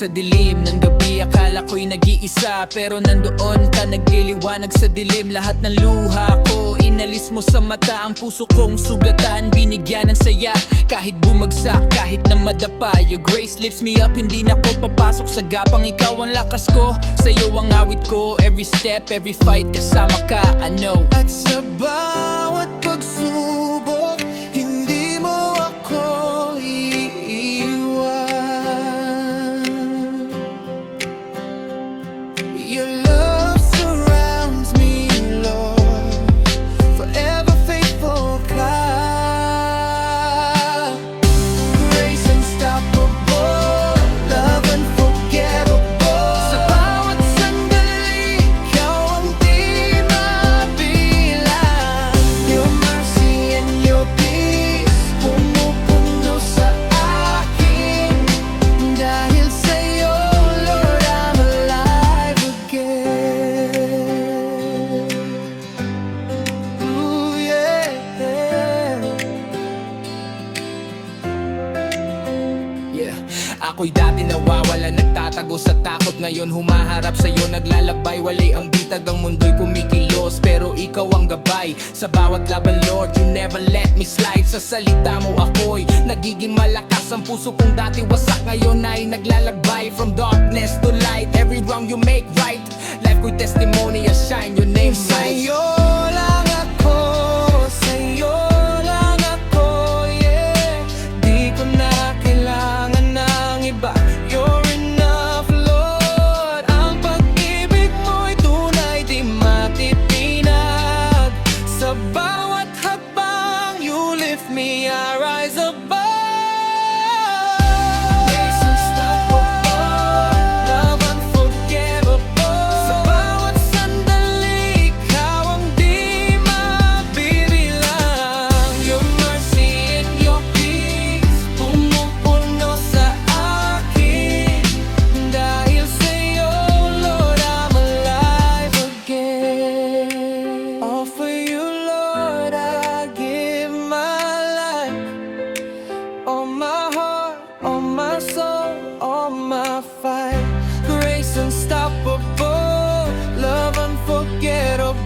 sa dilim ng gabi, akala ko'y nag-iisa, pero nandoon ka nagliliwanag sa dilim. Lahat ng luha ko inalis mo sa mata, ang puso kong sugatan binigyan ng saya. Kahit bumagsak, kahit na madapa, your grace lifts me up. Hindi na ko papasok sa gapang, ikaw ang lakas ko. Sa'yo ang awit ko, every step, every fight, kasama ka, I know. At sa bawat pagsubok, hindi mo ako iiwan. Your love surrounds me, Lord, forever faithful ka. Grace unstoppable, love unforgettable. Sa bawat sandali, ikaw ang di mabilang. Your mercy and your peace pumupuno sa akin. Dahil sa'yo, Lord, I'm alive again. Ooh, yeah. Yeah. Ako'y dati nawawala, nagtatago sa takot. Ngayon humaharap sa'yo, naglalakbay. Wali ang bitag, ang mundo'y kumikilos, pero ikaw ang gabay sa bawat laban, Lord. You never let me slide. Sa salita mo ako'y nagiging malakas. Ang puso kong dati wasak, ngayon ay naglalakbay. From darkness to light, every wrong you make right. Life ko'y testimony, I shine your name bright. Sa'yo lang ako, sa'yo lang ako, yeah. Di ko na kailangan ng iba. You're enough, Lord. Ang pag-ibig mo'y tunay, di matitinag. Sa bawat hakbang, you lift me, I rise above. Grace unstoppable, love unforgettable. Sa bawat sandali, ikaw ang di mabibilang. Your mercy and your peace pumupuno sa akin. Dahil sa'yo, Lord, I'm alive again. All for you, Lord, I give my life. All my heart, all my soul, all my fight. Grace unstoppable, love unforgettable.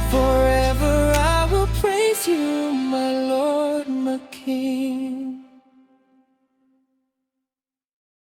Forever I will praise you, my Lord, my King.